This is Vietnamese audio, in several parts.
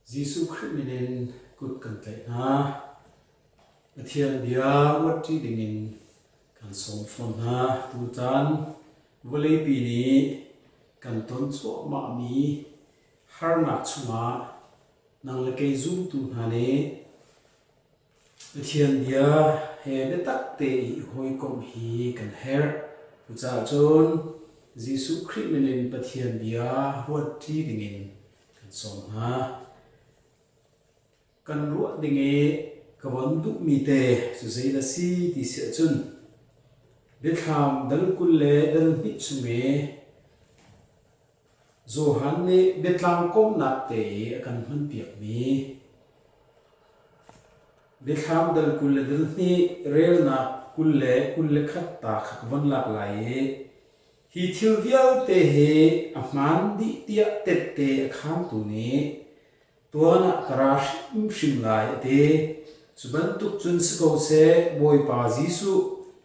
Giêsu Christ minin cút cần tệ na thiên địa vật trí đình in cần sống phong ha tu tan vô lấy pi ni cần tôn số mạ mi har nát chunga nang le cây zoom tu ha ne thiên địa he be tak te hoi kom hi kan her tu cha chon Giêsu Christ minin pathian dia vật trí đình in cần sống ha kan ruột đình ấy cái vấn đúc mi tê số giấy là si thì sẽ chun biết làm dal cul lệ dal nít chung mê zo hắn nè biết làm công nát tê kan phân biệt mi biết làm dal cul lệ dal nít rel nát cul lệ khát ta khát vấn lạc lại hi thiêu viau tê he aman đi tia tết tê khám tu nè tuana karash shim lai te suban tuk chun siko se boy pa Giêsu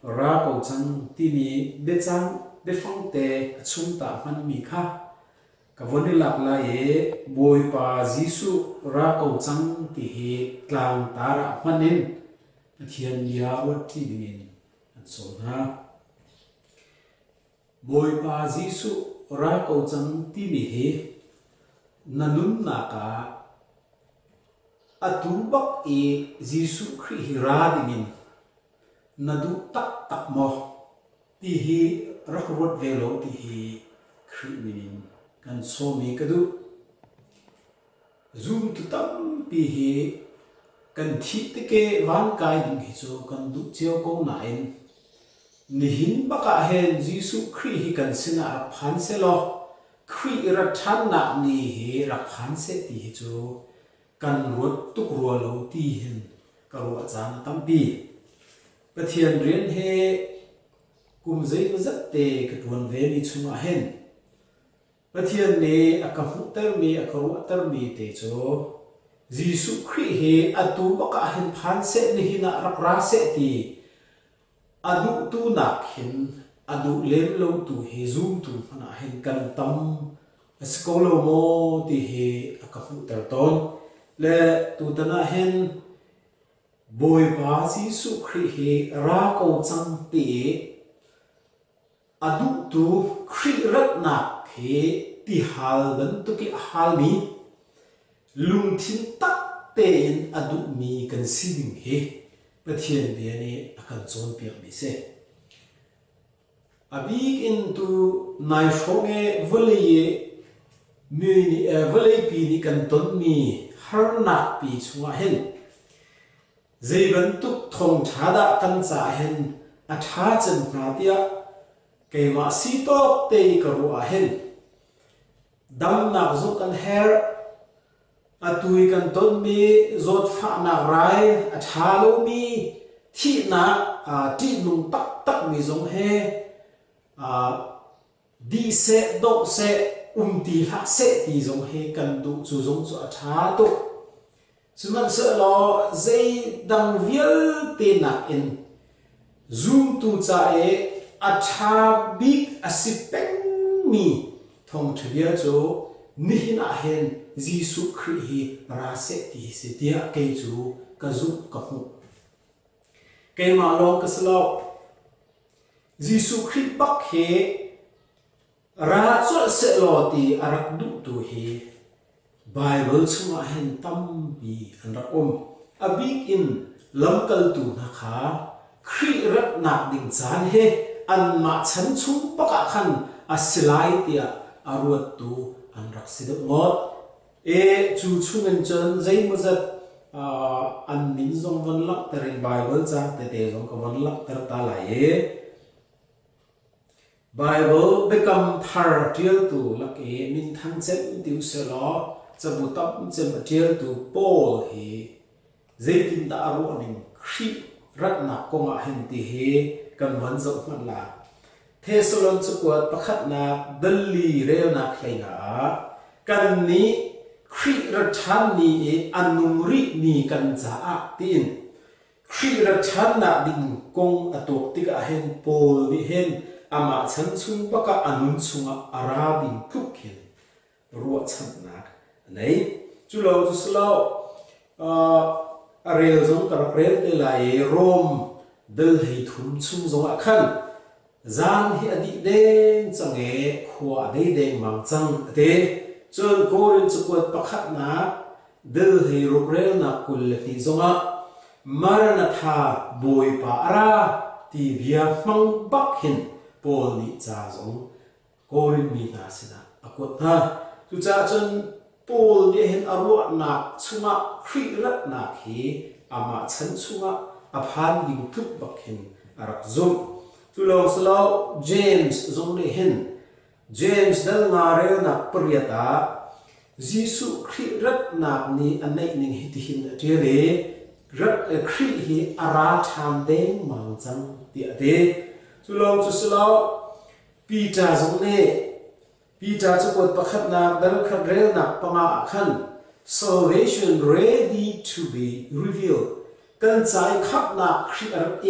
ra ko chang ti ni be chang be phong te chung ta man mi kha ka voni lak la ye boy pa Giêsu ra ko chang ti he tlang tara manin thian ya wat ti dingin an so ha boy pa Giêsu ra ko chang ti ni he nanun na ka atubak e Giêsu Christ ra dingin nadu tak mo ti hi rakrot velo ti hi Christ minin kan so mi kadu zoom tu tam pi hi kan thi te ke van kai ding hi chu kan du cheo ko na en ni hin baka hen Giêsu Christ hi kan sina phan se lo Christ ra than na ni hi ra phan se ti hi chu kan ruột tuk rùa lâu ti hin ka ruột chan tam pi pathian rian he kum zai ma zat te ka tuan ve mi chunga hen pathian ne akafu tar mi akaru tar mi te cho Giêsu Christ he atu baka hen phan se ni hina rakra se ti adu tu nak hin adu lem lo tu he zoom tu hana hen kan tam skolo mo ti he akafu tar ton le tu tana hen boy pa Giêsu Christ he ra ko chang ti adu tu Christ rat na he ti hal ban tu ki hal mi lung thin tak te in adu mi kan sing he pathian be ni akan chon piak mi se abik in tu nai phonge voli mi ni voli pi ni kan ton mi har nak pi chunga hen zai ban tuk thong thada kan cha hen a tha chen na tia ke ma si tok te ka ru a hen dam nak zo kan her a tui kan ton mi zot pha na rai a tha lo mi thi na a ti nung tak tak mi zong he a di se do se ti ha se ti zong he kan du chu zong chu a tha to sunan se lo zai dang vial te na in zoom tu cha e a tha big asipeng mi thong thia cho ni na hen Giêsu Christ hi ra se ti se tia ke chu ka zu ka hu ke ma lo ka slo Giêsu Christ bak he ra chol se lo ti arak du tu hi Bible chunga hen tam bi an ra om abik in lamkal tu na kha Christ rat nak ding chan he an ma chan chung paka khan asilai tia aruat tu an rak sidok ngot e chu chungen chon zai muzat an min zong van lak ter in Bible chang te te zong ka van lak ter ta la e Bible become thar tiel tu lak e min thang chen tiu se lo chabu tam chen tiel tu Paul hi zaitin da aru anin khri rat na konga hen ti he kan van zo man la Thessalon chukwat pakhat na dalli rel na khlaina kan ni khri rathan ni e anungri ni kan cha a tin khri rathan na ding kong atok tika hen Paul ni hen ama chan chung baka anun chunga arabin thuk hin ruwa chan nak nei chú lâu chú slow rel giống cả rel te lại rom del hay thum chung giống ạ khăn gian hi adi đen chẳng nghe khua đây đen mang chẳng thế chơn cô đến chú quật bạc khát na del hay rel na kul thì giống ạ maranatha boy pa ra ti via mang bắc hin pol ni cha giống cô đến mi na sina akut ha chú cha chơn Paul ni hen arwa na chunga khri rat na khi ama chan chunga aphan ding thup bakhin arak zum tulo slo James zong ni hen James dal ngare na priyata Jisu khri rat na ni anai ning hiti hin atire rat khri hi ara tham deng mang chang ti ate tulo slo Peter zong ne Peter cho quật pakhat na dal khat rel na panga khan salvation ready to be revealed kan chai khap na khri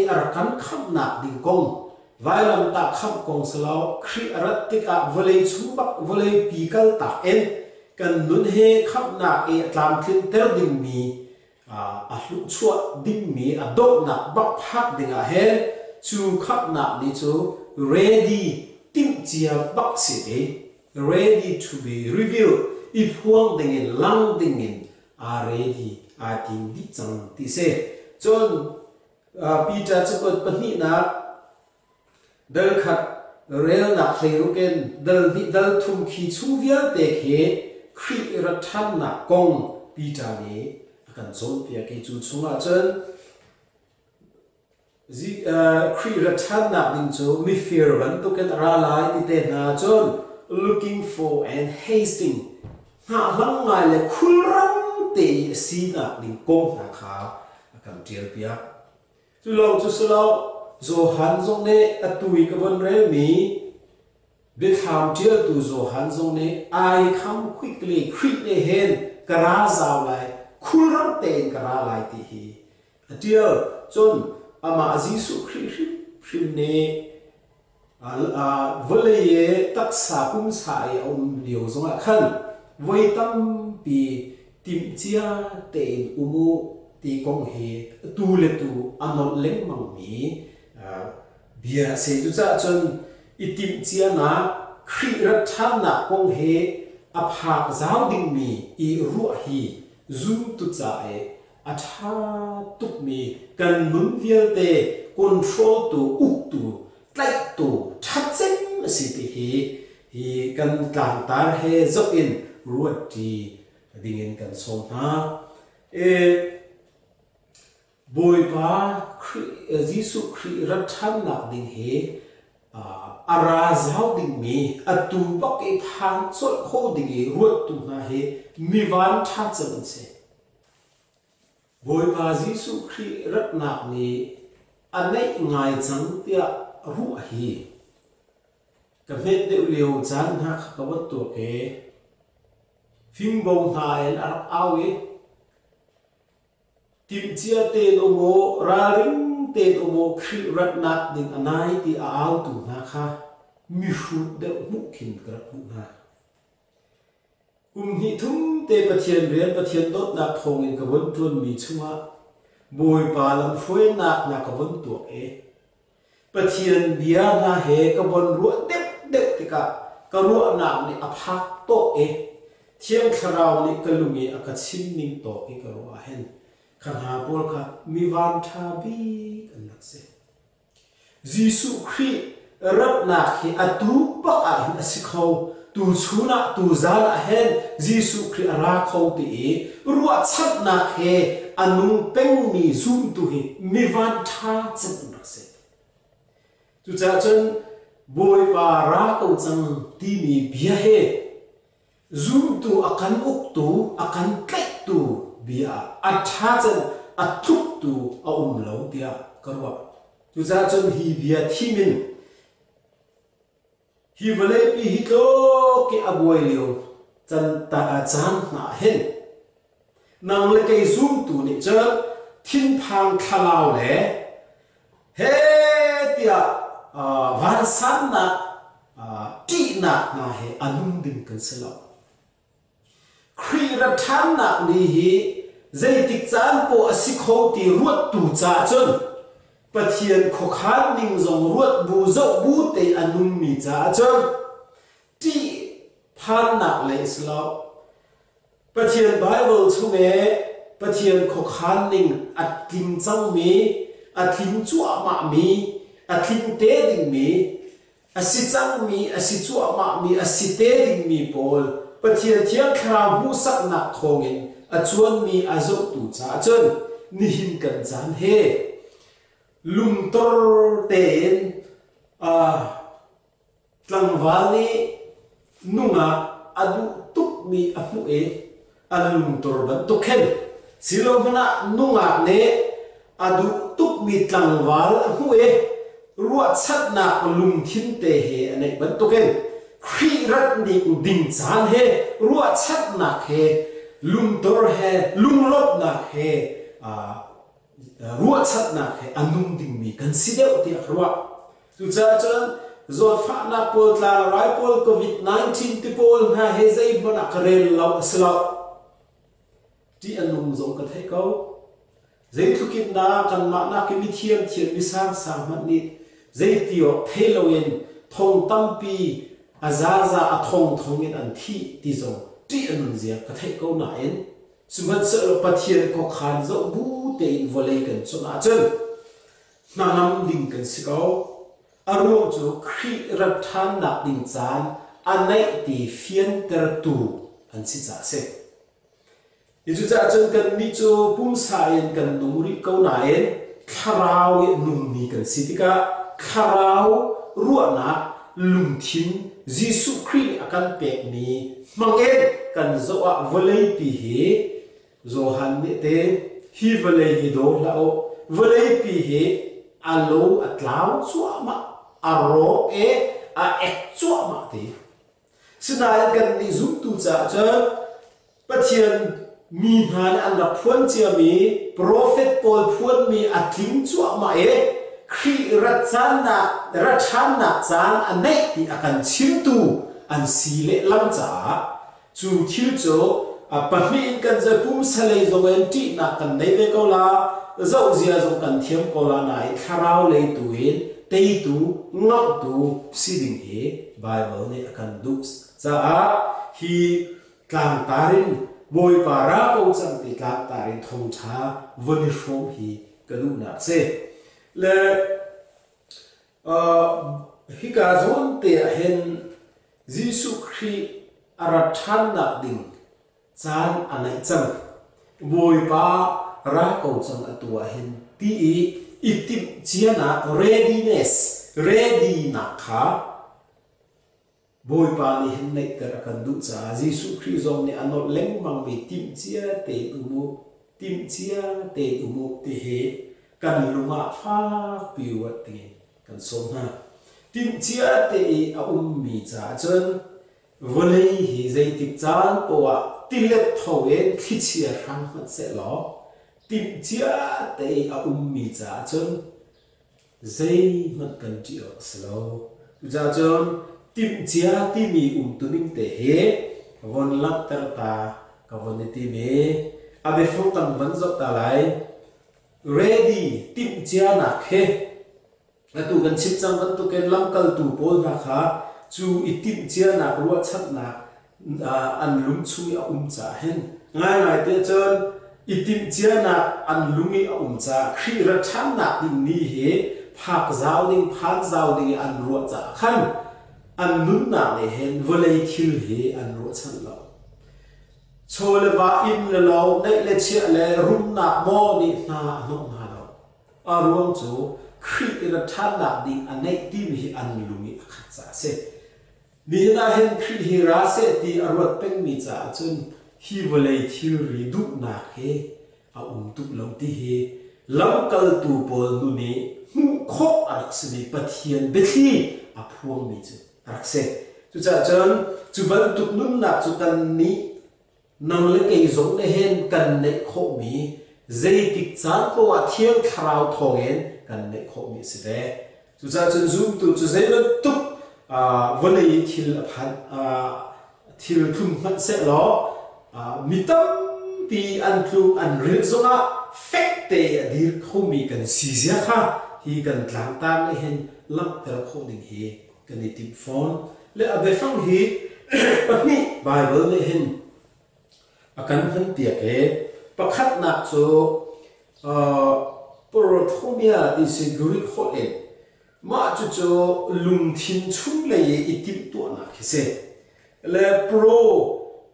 ar kan khap na ding kong vailam ta khap kong salo khri arat tik a volei chumbak volei pikal ta en kan nun he khap na e tlam thin ter ding mi a hlu chua ding mi a dok na bak phak ding a he chu khap na ni chu ready tim chia bak si e ready to be revealed if huang dingin lang dingin are ready a ting di chang ti se chon Peter chakot pani na dal khat rel na khleruken dal thum khi chuvial te khe khri rathan na kong Peter ni akan chon pia ke chu chunga chen zi khri rathan na ding chu mi fear wan to ken ra lai ti te na chon looking for and hasting ha lang ngai le khulram te si na ding kong na kha akam tiel pia chu lo chu slo zo han zong ne atui ka bon rel mi be tham tiel tu zo han zong ne I come quickly khrit ne hen kara zaw lai khulram te kara lai ti hi atiel chon ama Jisu khri ne vleye taksa kum sa e liu zonga khan voi tam pi tim chia te umu ti kong he tu le tu anol leng mang mi bia se chu cha chon itim chia na khri rat than na kong he apha zaw ding mi I ru hi zum tu cha e atha tuk mi kan mun vial te control tu uk tu like tu thắt chân si ti hi kan tlang tar he zo in ruat ti ding in kan song ha boy pa Jisu khri rat tham nak ding he ara zau ding mi atu bak e phan chol kho ding e ruat tu na he mi van tha chan se boy pa Jisu khri rat nak ni anai ngai chang tia ru hi ka vet de leo chan ha ka wat to ke phim bông ha en ar awe tim chia te no mo ra ring te no mo khri rat nak ding anai ti a au tu na kha mi hu de mu khin kra hu na hi thum te pathian rian pathian dot na thong in ka won tun mi chunga boi pa lam phoi nak na ka won to e pathian bia na he ka bon ru dep tika ka ru na ni aphak to e thiang kharau ni kalumi aka chin ning to e ka ru a hen khan ha pol kha mi van tha bi kan nak se Jisu khri rat na khi atu pa a hin asikho tu chuna tu zala hen Jisu khri ara kho ti e ru chat na khe anung peng mi zum tu hi mi van tha chen nak se tu cha chen boy pa ra ko chang ti mi bia he zum tu akan uk tu akan tlek tu bia atha chen athuk tu a lo dia karwa tu cha chen hi bia thimin hi vale pi hi to ke aboy leo chan ta chan na hen nang le kai zum tu ni cha thin phang khalau le he tia van san na ti na he anung ding kan selo khri ra than nạc ni hi dây tích chán po asikho ti ruột tu cha chun pathian kho khan ning zong ruột bu zo bu te anum mi cha chun ti phan nạc le islo pathian bible chunge pathian kho khan ning atling chang mi atling chua ma mi atling te ding mi asi chang mi asi chua ma mi asi te ding mi pol pathian thiang khra bu sak nak thongin achuan mi azo tu cha chun ni hin kan chan he lum tor ten tlangwali nunga adu tuk mi amu e alum tor ban to khen silom hana nunga ne adu tuk mi tlangwal amu e ruat sat na lum thin te he ane ban to ken khi rat ni ding chan he ruat sat na he lum tor he lum lot na he ruat sat na he anum ding mi consider ti ruat tu cha chan zot fa na pol tla rai pol covid-19 ti pol ha he zai bona karel law sla ti anum zong ka thai ko zai thukin na kan ma na ki mi thiam thiam mi sang sang man ni zai tio theloin thong tampi azaza athong thongin an thi ti zong ti anun zia ka thai ko na en suman sa pathian ko khan zo bu te in volei kan chuna chen na nam ding kan sikau arong chu khri rat than na ding chan anai ti fian ter tu an si cha se ichu cha chen kan mi chu pum sa en kan nuri ko na en kharau num ni kan sitika kharau ruana lum thin jisu khri akan pek ni mangen kan zo a volei pi he zo han ne te hi volei hi do lao volei pi he alo atlau chuama aro e a ek chuama te sinai kan ni zum tu cha cha pathian mi han an la phuan chia mi prophet pol phuan mi atling chuama e khi rachana rachana chan anei ti akan chim tu an sile lam cha chu thil cho a pahmin kan za pum salei zongen ti na kan nei ve ko la zo zia zo kan thiam ko la nai kharau le tuin tei tu ngok tu siding he bible ne akan du cha a hi tlang tarin boy para ko chang ti tlang tarin thong tha vani shom hi kalu na se le hi ka zon te hen jisu khri arathan na ding chan anai chang boy pa ra ko chang atua hen ti itim chiana readiness ready na kha boy pa ni hen nei ter kan du cha jisu khri zong ni anot leng mang mi tim chia te umu tim chia te umu te he kan lunga pha piwa ti kan som ha tim chia te a mi cha chen volei hi zai tik chan powa tilet thoen khichia rang mat se lo tim chia te a mi cha chen zai mat kan ti o slo tu cha chen tim chia ti mi tuning te he von lak tar ta ka von ti me abe phong tan van zo ta lai ready tim chia na khe tu kan chip chang van tu ken lam kal tu pol ra kha chu itim chia na ruwa chat na an lum chu ya cha hen ngai ngai te chon itim chia na an lungi cha khri ra tham na ding ni he phak zau ding phan zau ding an ruwa cha khan an nun na le hen volei thil he an ruwa chan lo chole wa in le lo nei le chia le rum na mo ni na no na lo a ruang chu khri ra tham na ding anei ti mi an lungi khat cha se ni na hen khri hi ra se ti arwat peng mi cha chun hi volei thil ri du na he a tu lo ti he lam kal tu pol nu ni hu kho arak sni pathian bethi a phuang mi chu arak se chu cha chon chu ban tu nun na chu kan ni nang le ke zong le hen kan ne kho mi zai tik chan ko a thiang kharau thongen kan ne kho mi se de chu cha chon zoom tu chu zai ban tu volei thil phan thil thum phan se lo mitam pi an tlu an ril zonga fekte adir khomi kan sizia kha hi kan tlang tan le hen lam tel khoding hi kan tip phone le abe fang hi pani bible le hen akan han tia ke pakhat nak cho porothomia di siguri kholen ma chu cho lung thin chung le itip to na khise le pro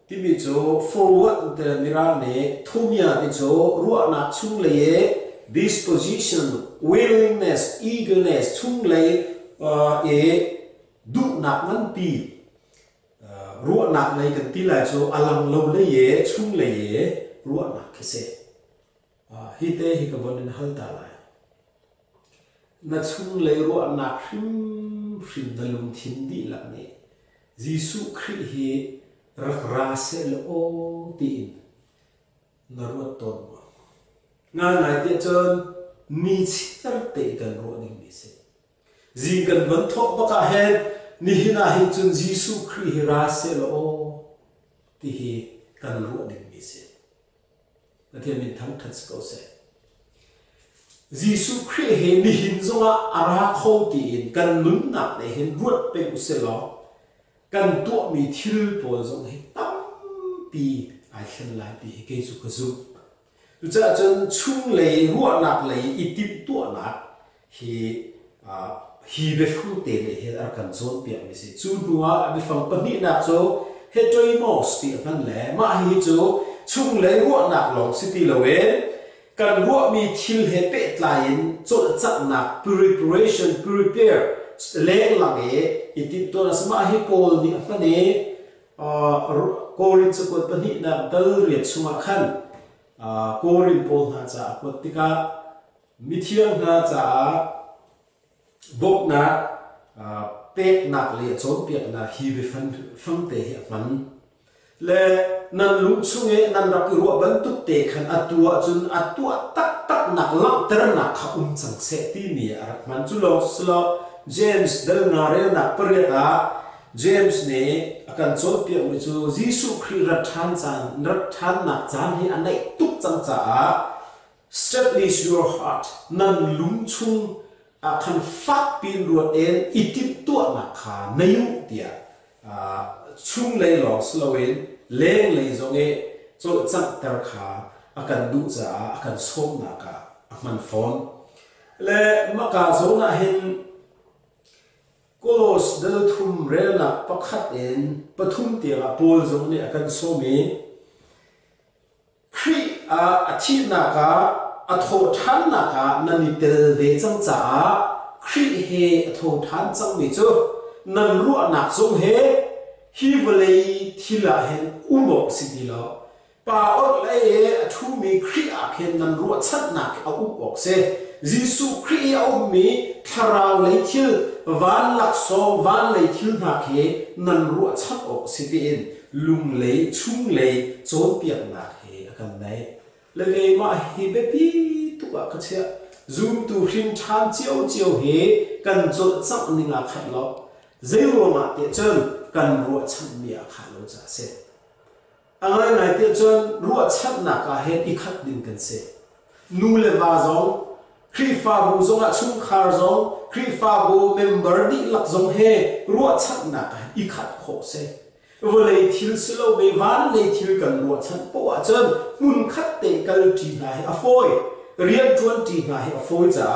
ti mi cho forward the mira ne thomia ti cho ruwa na chung le disposition willingness eagerness chung le e du nak man pi ruwa nak le kan ti la cho alang lo le ye chung le ye ruwa nak khise hi te hi ka bon hal ta la na chung le ruwa nak hrim da lung thin di la ne Giêsu Christ hi ra se lo tin na ruwa ton nga ngai te chon ni chir te kan ro ning ni se ji kan van thok ba ka he ni hina hi chun Giêsu Christ ra se lo ti hi kan ro ning ni se na the min thang thats ko se Giêsu Christ he ni hin zonga ara kho ti in kan nun nak ne hin ruat pe u se lo kan tu mi thil pol zong he tam pi ai khan lai pi ke su ka zu tu cha chen chung le ruwa nak le itip tu nak hi be fu te le he ar kan zon pi mi se chu nuwa be fang pa ni nak cho he toy mos ti fan le ma hi chu chung le ruwa nak long si ti lo we kan ruwa mi thil he pe tlain cho chak nak preparation prepare le lang e itip to na sama hi pol ni afane korin chu ko pa ni na dal riat chunga khan korin pol na cha kotika mithiang na cha bok na pek nak le chon pek na hi ve fan te hi fan le nan lu chunge nan rak ru ban tu te khan atua chun atua tak tak nak lang ter nak kha chang se ti ni arak man chu lo slo James dal ngare nak pariata James ne akan chol pi mi chu Giêsu Christ rat than nak chan hi anai tuk chang cha establish your heart nan lung chung akan fak pin ruat en itip tu na kha nayu tia chung lei lo slowen leng lei zong e chol chang ter kha akan du cha akan som na ka aman phone le maka zona hin Kolos dal thum rel na pakhat en pathum tia pol zong ne akan somi khri athi na ka atho than na ka nani tel ve chang cha khri he atho than chang mi chu nan ru nak zong he hi vlei thila hen umo sidilo pa ot le athu mi khri a khen nan ru chat nak a upok se Giêsu Christ a mi tharau le thil van lak so van le thil na khe nan ru chat ok sitin lung le chung le chon piak na khe akan nai le le ma hi be pi tu ka khacha zoom tu hrin than chiao chiao he kan cho chak ninga khat lo zero ma te chen kan ru chat mi a kha lo cha se angai nai te chen ru chat na ka he i khat din kan se nu le va zong Kri fa bu zonga chung khar zong kri fa bu member di lak zong he ruwa chat na ka i khat kho se vole thil silo be van le thil kan ruwa chat po a chen mun khat te kal ti na he a foi rian 20 na he a foi cha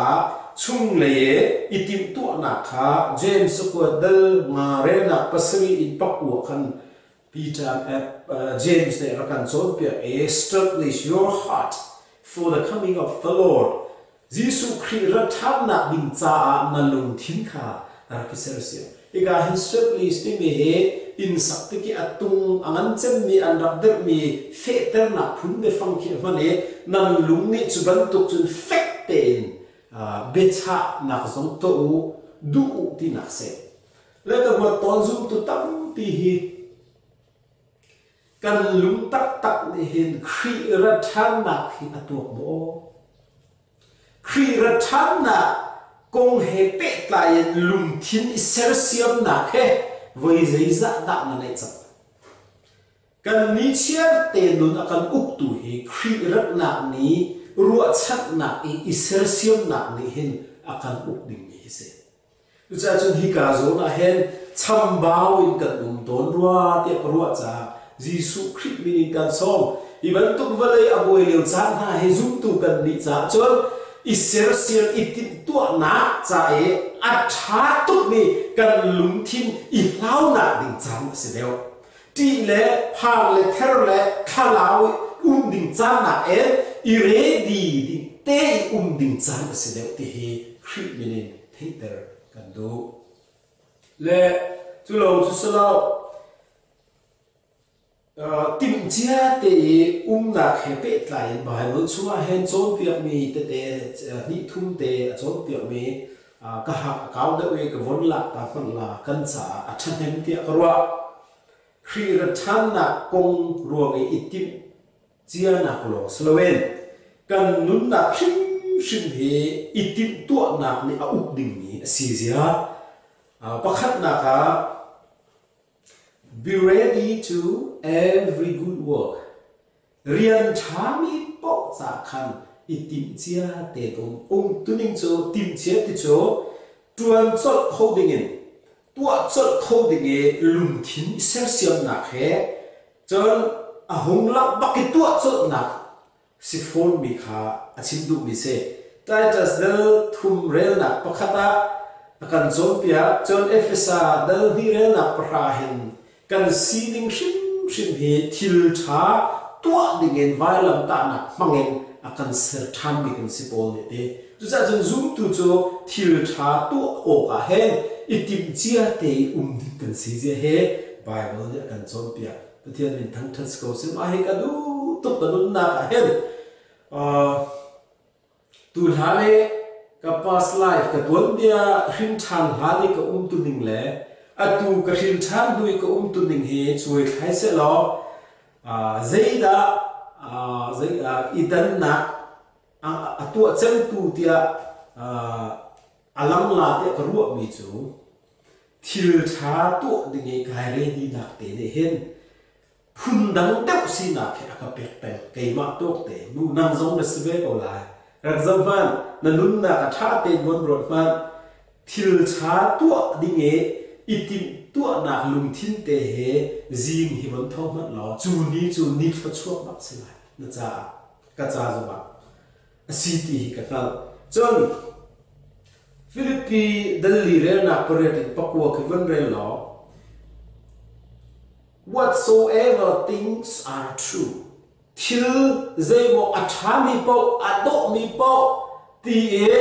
chung le ye itim tu na kha James ko dal ma re na pasri in pakwa khan Peter James ne rakan chon pia establish your heart for the coming of the Lord Giêsu Christ ra tham na ding cha na lung thin kha ar ki sersia ega hin strictly sting he in sakti ki atung angan chem mi an rak der mi fe ter na phun be fang ki mane nan lung ni chuban tuk chun fek ten becha na zong to du ti na se le ka ma ton zum tu tam ti hi kan lung tak tak ni hin Christ ra tham na khi atuk bo Kri rathan na kong he pe tlayen lung thin iser siam na he voi zai za da na nei chap kan ni chiar te nun akan uk tu hi khri rat nak ni ruat chat nak i isersium nak ni hin akan uk ding ni se tu cha chun hi ka zo na hen cham bao in kan ton ruat te ruat cha Giêsu Christ min kan som iban tuk valai aboi leu chan ha he zum tu kan ni cha chon isersium itit tu na cha e atha tuk ni kan lung thin i lau na ding cham se deu ti le pha le ther le khalau ding chan na e i re di ding te ding chan se deu ti hi khrit minin theiter kan do le chu lo chu salo tim chia te na khe pe tlai bible chua hen chon piak mi te ni thum te chon piak mi ka ha kaw de we ka von la ta fan la kan cha a than hem ti karwa khri ra than na kong ruang e itim chia na lo slowen kan nun na shin he itim tu na ni a uk ding ni si zia pakhat na ka be ready to every good work rian thami po cha khan itim chia te dong tuning cho tim chia ti cho tuan chot holding in tua chot holding e lum thin sersiam na khe chon a hung lak bakit tua chot na si phone mi kha achim du mi se titus del thum rel na pakhata akan zon pia chon efesa del hi rel na pra hen kan sining shim he thil tha tua dingen vailam ta na mangen akan ser tham bi kan sipol ne te tu cha jong zoom tu cho thil tha tu o ka hen itim chia te din kan si je he bible ne kan chon pia pathian min thang thas ko sim a he ka du to ka nun na ka hen tu hale ka past life ka tuan dia hrin than hale ka tu ning le atu ka hrin than dui ka tu ning he chui khai se lo zaida idan na atu chen tu tia alang la te ka ruwa mi chu thil tha tu ding e kai re ni na te ne hen phun dang deuh si na khe ka pek pen kai ma tok te nu nang zong na sbe ko la rak zam man na nun na ka tha te gon rot man thil tha tu ding e itim tu na lung thin te he jing hi bon thau man lo chu ni fa chuak mak se la na cha ka cha zo ba city ka kal chon Philippi dalli re na parati pakwa ke van re lo whatsoever things are true thil zemo athami po ado mi po ti e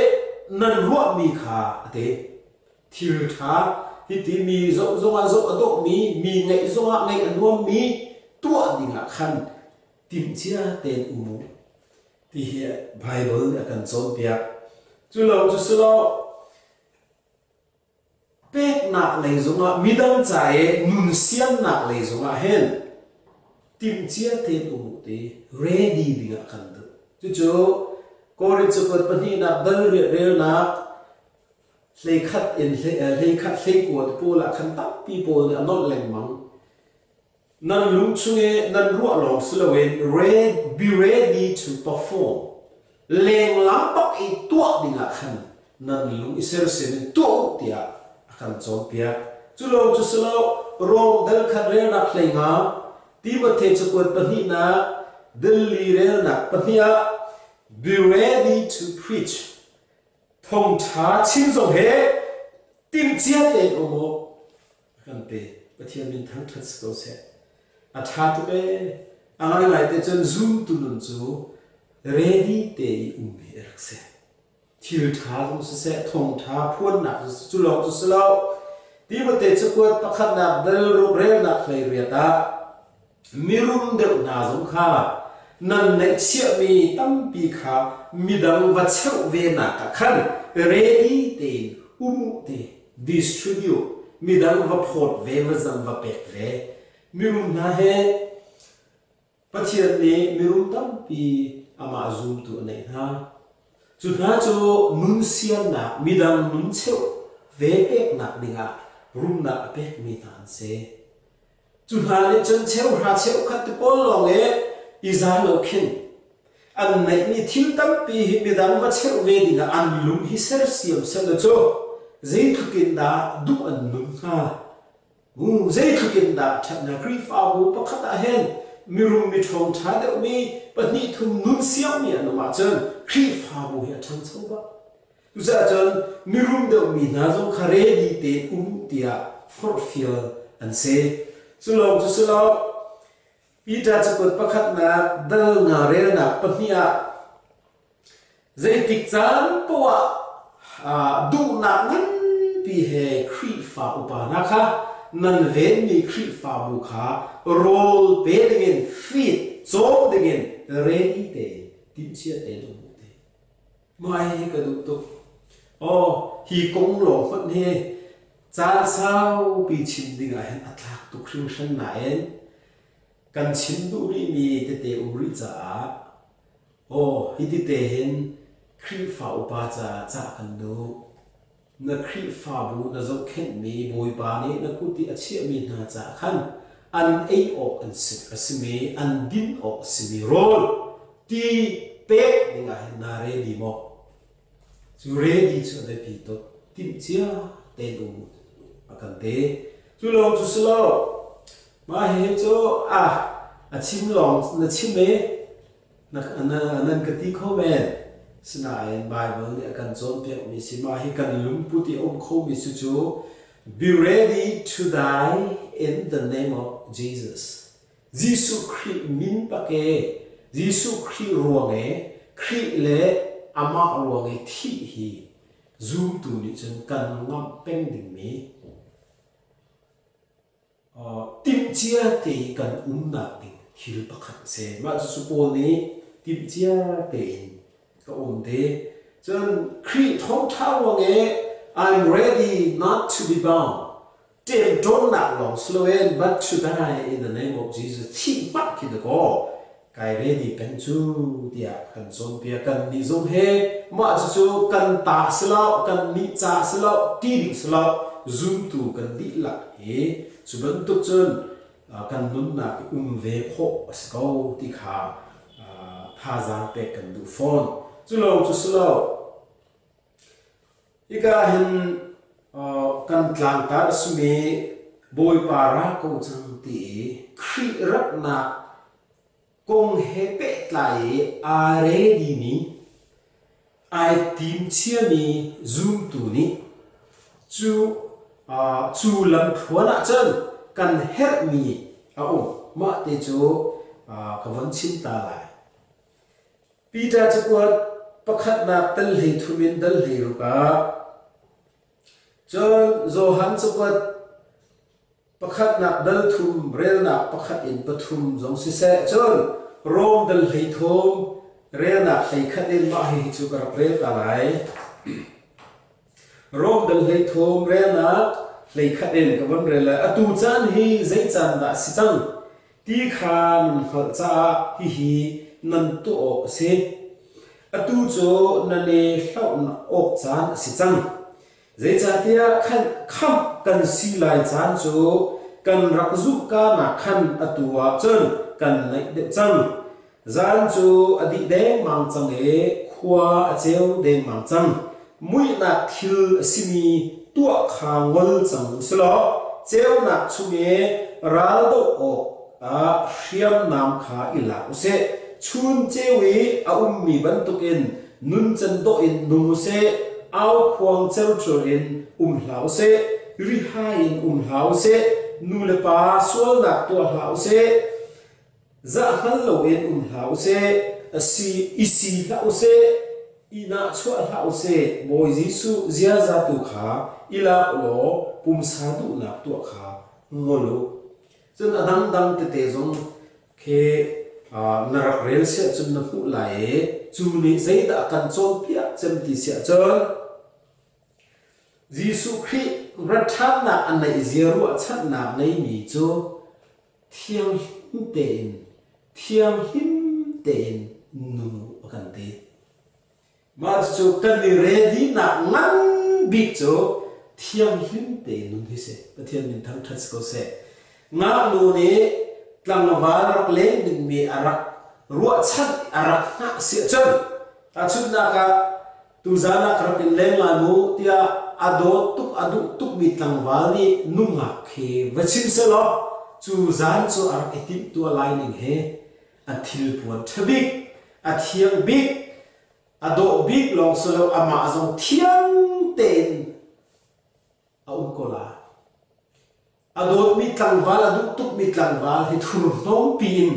nan ruwa mi kha ate thil tha hi ti mi zo ado mi ngai zo ngai anuam mi tua dinga khan tim chia ten umu ti hi bible akan chon pia chu lo pek nak lei zonga midang chae nun siam nak lei zonga hen tim chia te tu te ready dinga kan du chu korin chu ko pani na dal re na lei khat in lei khat lei ko pu la khan tak people not leng mang nan lung chunge nan ruwa long slowen be ready to perform leng lam pak i tua dinga khan nan lung iser sen tu tia kan chon pia chulo rong dal khat re na thlenga ti ba the chukot pani na delli re na pania be ready to preach thong tha chim zo he tim chia te omo kan te pathian min thang thats ko se a tha tu be angai lai te chen zoom tu nun chu ready te umbi rakse thil tha lu se thong tha phun na chu lo ti ba te chukot pakhat na dal ro re na thlei ria ta mirum de na zum kha nan ne chia mi tam pi kha midang va cheu ve na ka khan ready te te distribute midang va phot ve va zam va pek ve mirum na he pathian ne mirum tam pi ama zum tu nei ha chu na chu nun sian na midang nun cheu ve pek na dinga rum na pek mi tan se chu na ni chen cheu ha cheu khat pol long e izalo khin an nei ni thil tam pi hi midang wa cheu ve dinga an lung hi ser siam sel cho zai thukin da du an lung ha zai thukin da thana kri fa bu pakhat a hen mirum mi thong tha de mi pani thum nun siam mi an ma chen kri fa bu hi thang chau ba tu za chen mirum de mi na zo khare di te tia for feel an se sulong chu sulo Peter chakut pakhat na dal nga re na pahnia zai tik chan powa du na ngan pi he khri fa upa na kha nan ven mi khri fa bu kha roll pe dingin fit chom dingin ready te tin chia te do te mai ka du to hi kong lo phat he cha sao pi chin dinga hen atlak tu khring san na en kan chin du ri mi te uri cha hi te hen khri fa upa cha kan du na khri fa bu na zo khen mi boi pa ni na ku ti achia mi na cha khan an ei o an sit asmi an din o simi rol ti pe dinga hen na re di mo chu re di chu de pi to tim chia te du akan te chu long chu slo ma he cho a chim long na chim me na nan ka ti kho men sina in bible ni akan chon pe mi sima hi kan lung puti om kho mi su chu be ready to die in the name of Jesus Jesus Christ min pa ke Jesus Christ ruange Christ le ama ruange thi hi zoom tu ni chen kan ngam peng ding mi tim chia te kan na ding hil pakhat se ma chu pol ni tim chia te ka de chen khri thong tha wange I'm ready not to be bound tem don't not long slow in but to die in the name of Jesus thi mat ki de ko kai ready kan chu dia kan som pia kan ni zong he ma chu kan ta slo kan ni cha slo ti ding slo zoom tu kan di la he chu ban tu chen kan nun na ve kho sko ti kha tha jang pe kan du phone chu lo chu slo ika hin kan tlang ta sumi boy para ko chang ti khri rat na kong he pe tlai a re di ni ai tim chia ni zoom tu ni chu lam thuana chen kan her mi ma te chu ka van chin ta lai Peter chakut pakhat na tal hei thumin dal hei ruka John Johan chakut pakhat na dal thum rel na pakhat in pathum jong si se John rom dal hei thum rel na hei khat in ma hi chu ka re ta lai rom dal hei thum rel na hei khat in ka van rel atu chan hi zai chan da si chang ti khan khal cha hi nan tu o se atu cho na ne hlau na ok chan si chang zai cha tia khan kham kan si lai chan cho kan rak zu ka na khan atua chen kan nai de chang zan cho adi de mang chang e khwa a cheu de mang chang mui na thil simi tua khangol chang slo cheu na chunge ral do o a hriam nam kha ila use chun chewi a mi ban tukin nun chen do in nu se au khwang cheu chur in hlau se ri ha in hlau se nu le pa sual na to hlau se za hal lo in hlau se asi isi hlau se ina chua hlau se boy jisu zia za tu kha ila lo pum sa du na to kha ngolo chen adang dang te zong ke narak rel se chun na hu lai chu ni zaida kan chon pia chem ti sia chon Jisu Christ rathan na anai zero chat na nei mi chu thiam him ten nu kan te ma chu kan ni ready na ngan bi chu thiam him te nu hi se pathian min thang thats ko se ngã nu nè tlang vào rak lên đình mi arak ruột sắt arak ngã sẹo chân chút na cả tu zana karapin lên là nu tia ado tuk mi tlang vào ni nung ngạc khi vachin se lo chu zan chu arak etim tua lining he athil puan thabik athiang big ado big long solo ama azong thiang ten kola adot mi tlangwal aduk tuk mi tlangwal hi thur nong pin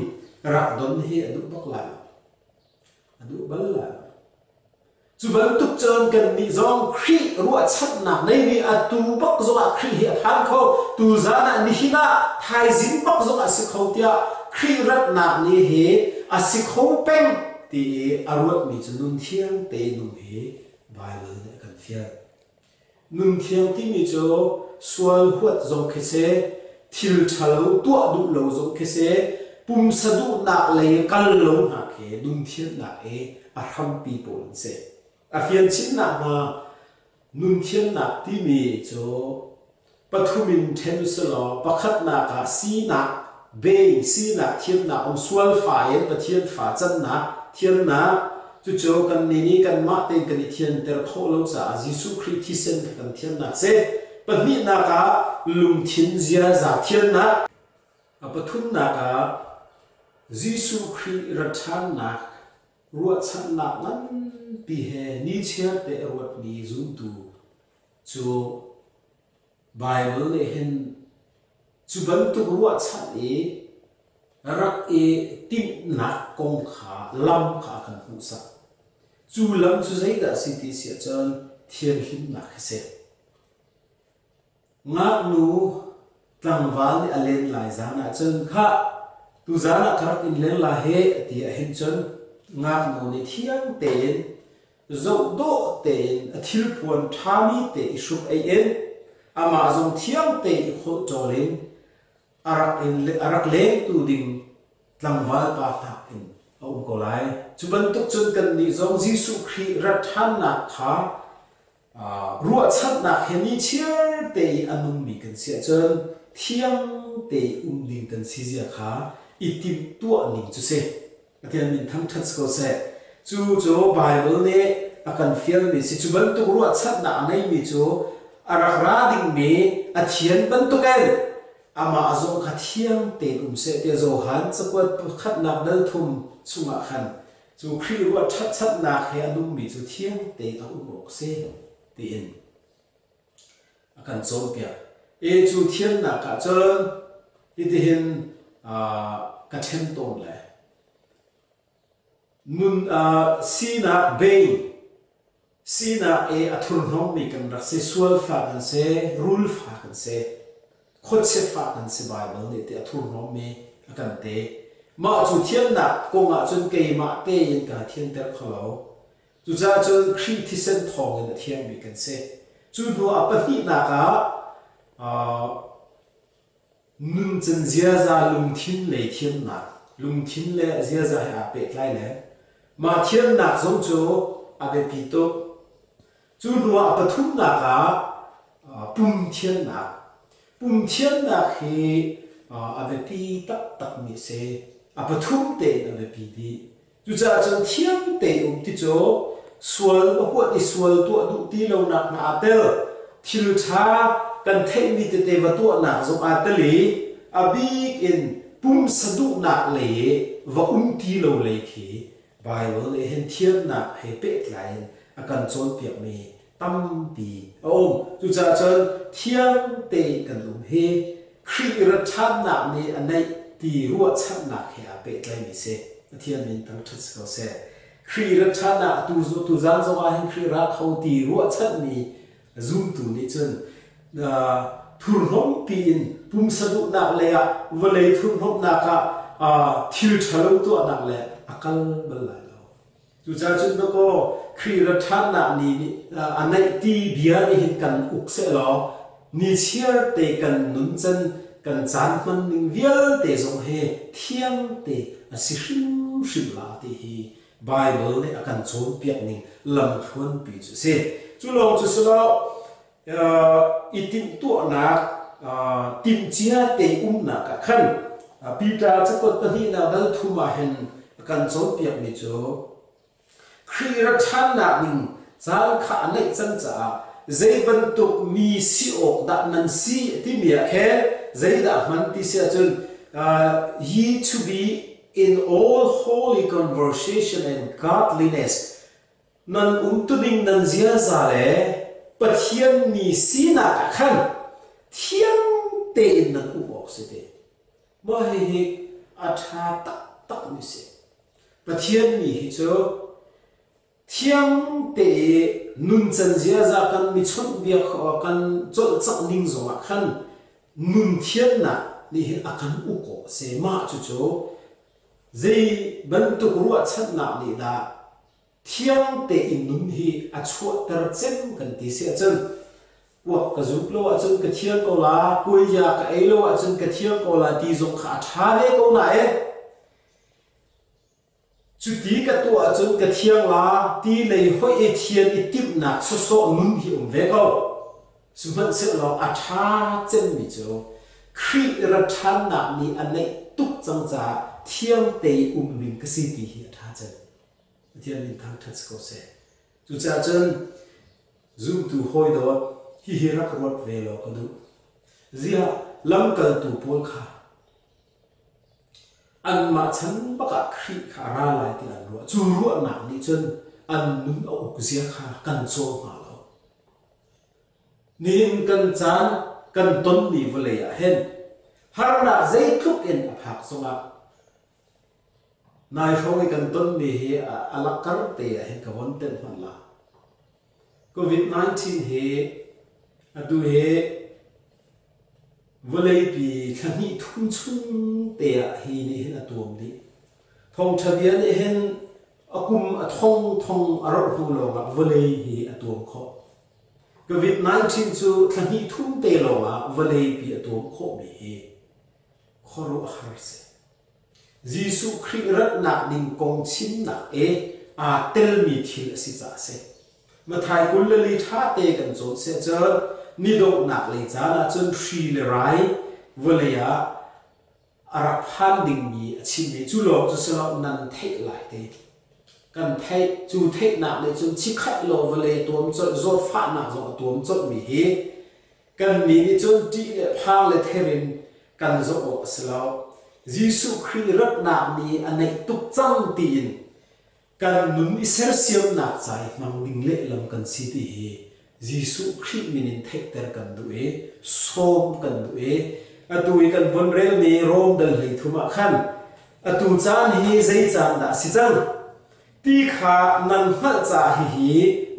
rak don hi aduk bakla aduk balla chu ban tuk chon kan mi zong khri ruwa chat na nei mi atu bak zo a khri hi than kho tu zana ni hina thai zin bak zo a si kho tia khri rat na ni he a si kho peng ti arut mi chunun thiang te nu he bible ne kan fia nun thiang ti mi cho sual huat zong khese thil thalo tua du lo zong khese pum sadu na le kal lo na khe nun thiang na e a ham people se a fian chin na ma nun thiang na ti mi cho pathumin then selo pakhat na ka si na be si na thiang na om sual fa yen pathian fa chan na thiang na chu cho kan ni kan ma te kan thian ter kho lo sa jisu christ thi sen kan thian na se pahni na ka lung thin zia za thian na apathun na ka jisu christ rathan na ruat chan na nan pi he ni chia te ruat mi zum tu chu bible le hen chu ban tu ruat chan e rak e tin na kong kha lam kha kan hu sa chu lam chu zai da city sia chan thian him na khase ngak nu tlangwal ni alen lai zana chan kha tu zana karak in len la he ti a hin chan ngak nu ni thiang ten zo do ten athil puan thami te isup ai en ama zong thiang te i kho tolin arak leng tu ding tlangwal pa tha in ko lai chu ban tuk chun kan ni zong jisu christ rathan na kha ruat chat na kheni chiar te anum mi kan sia chon thiang te ding kan si zia kha itim tua ning chu se atian min tham that ko se chu cho bible ne akan fial mi si chu ban tuk ruat chat na anai mi chu arak ra ding mi athian ban tuk el ama azong kha thiang te se te zo han chakwat khat nak dal thum chunga khan chu khri ruat chat na khe anum mi chu thiang te a umok se tin akan chom pia e chu thian na ka chon iti hin ka them ton le nun sina bei sina e athur nom mi kan rak se sual fa kan se rule fa kan se khot se fa kan se bible ni te athur nom mi akan te ma chu thian na ko nga chun ke ma te in ka thian ter khalo chu za chun khri thi sen thong in thian mi kan se chu do apathy na ka nun chen zia za lung thin le thian na lung thin le zia za ha pe klai le ma thian na zong chu ave pi to chu do apathum na ka pum thian na khi ave pi tak mi se apathum te ave pi di chu za chun thian te ti cho sual huat ni sual tu du ti lo nak na atel thil tha kan thei mi te wa tu na zo atali abi in pum sadu na le wa ti lo le khi bible le hen thian na he pe lai akan chon piak mi tam pi chu cha chon thiang te kan lum he khri ra chan na ni anai ti ruat chan na he a pe lai mi se thian min tang thas ko se khri ra chan na tu zan zo a hen khri ra khau ti ruat chan ni zum tu ni chon thur nom pin pum sadu na le a vale thur nom na ka thil thalo tu na le akal bal la lo chu cha chun do ko khri ra than na ni anai ti bia ni hin kan uk se lo ni chiar te kan nun chan kan chan man ning vial te zong he thiang te asihrim shim la te hi bible ne akan chon piak ning lam thon pi chu se chu long chu so itin tu na tim chia te na ka khan Peter chakot tahi na dal thuma hen kan chon piak mi chu khira than na ning zal kha nei chan cha zai ban tuk mi si ok da nan si ti mi khe zai da man ti sia chun ye to be in all holy conversation and godliness nan tuning nan zia za le pathian mi si na ka khan thiam te in nan u ok se te ma he atha tak mi se pathian mi hi cho thiam te nun chan zia za kan mi chon bia kho kan chol chak ning zo ma khan nun thian na ni he akan u ko se ma chu chu zai ban tu ruwa chat na ni da thiam te in nun hi a chua tar chen kan ti se chan wa ka zu lo a chun ka thiam ko la pui ya ka ai lo a chun ka thiam ko la ti zong kha tha le ko na e chu ti ka tu a chun ka thiam la ti lei hoi e thian i tip na so so nun hi ve ko su man se lo a tha chen mi chu khri ra than na ni an nei tuk chang cha thiam te min ka si ti hi tha chen thiam min thang thats ko se chu cha chen zoom tu hoi do hi ra kawat ve lo ko du zia lam kal tu pol kha an ma chan baka khri kha ra lai ti an ru chu ru na ni chen an nun au ku zia kha kan cho ma lo nin kan chan kan ton ni vle ya hen har na zai thuk in a phak songa nai phoi kan ton ni he alakar te hen ka won ten man la COVID-19 he adu he volei pi thani thum chun te hi ni hen atom di thong thabian hen akum thong aro hu lo ga volei hi atom kho COVID-19 chu thani thum te lo ga volei pi atom kho mi hi khoro har se Jisu Christ rat na ning kong chin na a tel mi thil si cha se mathai kul li tha te kan chot se cha ni dok nak le cha na chun thri le rai volaya ara phan ding mi chi me chu lo chu sa nan thei lai te kan thei chu thei nak le chun chi khat lo vole tom chot zot pha na zo tom chot mi hi kan mi ni chun ti le pha le therin kan zo o slo Jisu Christ rat na ni anei tuk chang tin kan nun iser siam na chai mang ding le lam kan si ti hi Jisu Christ minin thek ter kan du e som kan du e atu i kan von rel ni rom dal hei thuma khan atu chan hi zai chan da si chang ti kha nan hal cha hi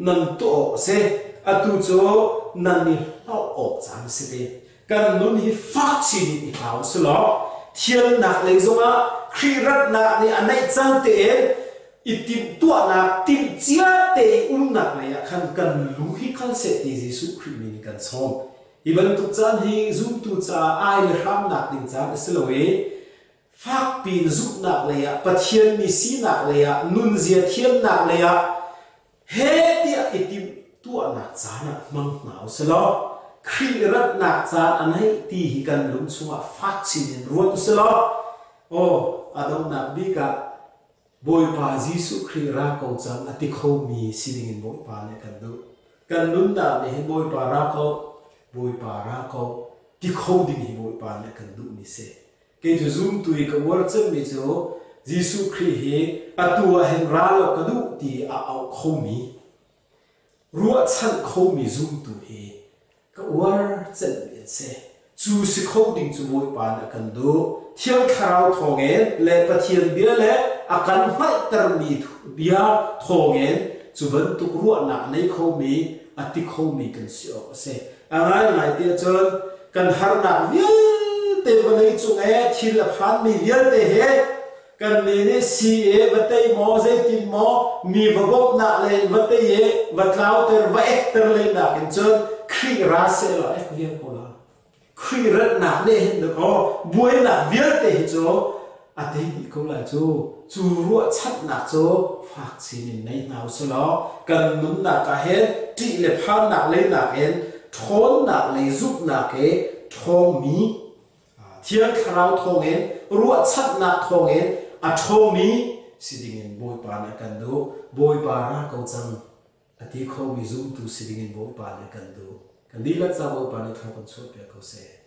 nan to se atu cho nan ni hau ok chan si te kan nun hi fak chi ni hau sulo thiel nak le zonga khri rat na ni anai chang te itim tua na tim chia te nak le ya khan kan lu hi khan se ti Jisu Christ min kan som iban tu chan hi zum tu cha ai le ram nak ding cha selowe fak pin zup nak le ya pathian mi si nak le ya nun zia thiam nak le ya he ti itim tua nak cha na mang nau selo khri rat nak cha anai ti hi kan lum chunga fak chin ruan selo o adong nak bi ka boy pa Jisu Christ ra ko chang ati kho mi sining in boy pa ne kan du kan nun da ne boy pa ra ko ti kho ding hi boy pa ne kan du ni se ke ju zoom tu i ka war chen mi cho Jisu Christ he atua hen ra lo ka du ti a au kho mi ruwa chan kho mi zoom tu he ka war chen mi se chu si kho ding chu boy pa ne kan du thiam kharau thongen le pathian bia le akan mai tar mi bia thongen chuban tu ruwa na nei kho mi ati kho mi kan sio se angai ngai te chon kan har na vial te banei chung e thil a phan mi vial te he kan ne ne si e batei mo zai tin mo mi vagop na le batei e vatlau ter va ek ter le na kan chon khri ra se la ek vial ko la khri rat na ne hin ko buai na vial te cho ate ni ko la cho chu ruwa chat na cho phak chin nei nau so lo kan nun na ka he ti le phan na le na en thon na le zup na ke thong mi thiang kharau thong en ruat chat na thong en a thong mi sidingin boy pa na kan do boy pa ra ko chang ati kho mi zum tu sidingin boy pa na kan do kan dila cha boy pa na thong kon chot pe ko se